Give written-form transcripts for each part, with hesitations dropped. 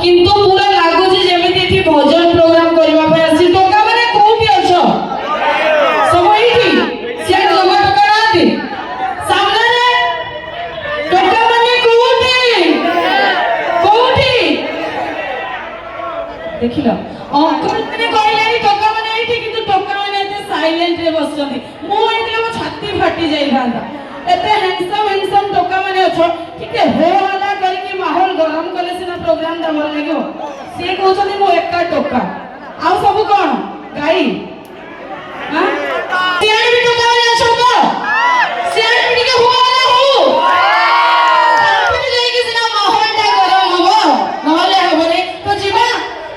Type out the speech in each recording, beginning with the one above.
किंतु पूरा लागुची जेमिति एठी भजन प्रोग्राम करबा पे आसी टोका माने कोठी अछ सब एठी से जमा टोका राती सामने रे टोका माने कोठी देखिलो अंकल ने कहले टोका माने एठी किंतु टोका माने एते साइलेंट रे बसछन्ती मो एठी मो छाती फाटी जाई भांदा एते हैंडसम टोका माने अछ ठीक है हो हला करके माहौल गरम कले सिना प्रोग्राम दा भल लागियो से कहछनी मो एका टोका आ सब कोन गाई हां सियान भी टोका माने अछ तो सियान भी के हो हला हो कंपनी जाई के सिना माहौल दा गरम हो नहले हबने तो जीवा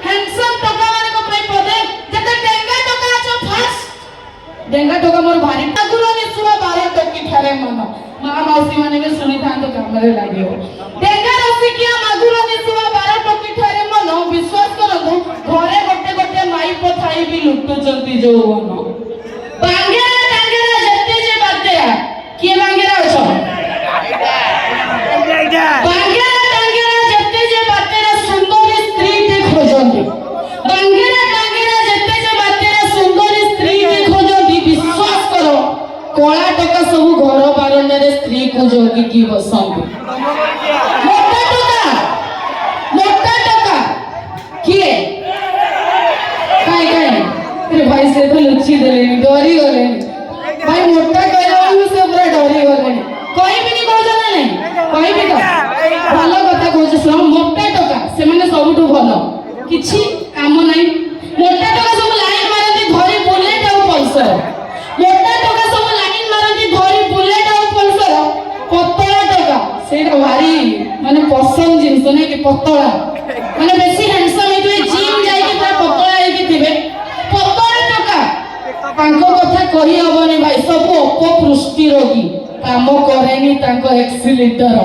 हैंडसम टोका माने को पई पदे जते डेंगा टोका अछ फास्ट डेंगा टोका मोर भारी ठाकुर ने सुवा 12 टोकी ठारे मन मां मौसी माने के सुनी था तो कामरे लागियो डेंगा रसी किया मागुर ने सुवा 12 टोकी ठारे मन विश्वास करंतु घरे गोटे गोटे माई पथाई भी लुटु जंती जो वन बांगेरा टांगेरा जत्ते जे बाते के बांगेरा अछो बांगेरा टांगेरा जत्ते जे बाते सुंदर स्त्री ते खोजंती बांगेरा टांगेरा जत्ते जे बाते सुंदर स्त्री ते खोजंती विश्वास करो कोला टका सब घर बारंडा रे स्त्री को जोगी की बसंती मोटा टका किए काय अरे भाई से तो लुच्ची देले डरी गले भाई मोटा कहला से पूरा डरी गले कोई भी नहीं कहछ ना नहीं कोई भी तो भलो कथा कहछ सुन मोटा टका से माने सबटु भलो किछि काम नाही मोटा टका सब लाइन मारती धरी बुलेट और पल्सर मोटा टका सब लाइन मारती धरी बुलेट और पल्सर पतला टका सेटा भारी माने पसंद जिंस नै कि पतला माने बेसी हैंडसम हे तो जिम जाई कि पूरा पतला हे कि थिबे पतला टका तांको कथा कहि हबनी भाई सब अपपृष्टि रोगी काम करेनी तांको एक्सीलेटर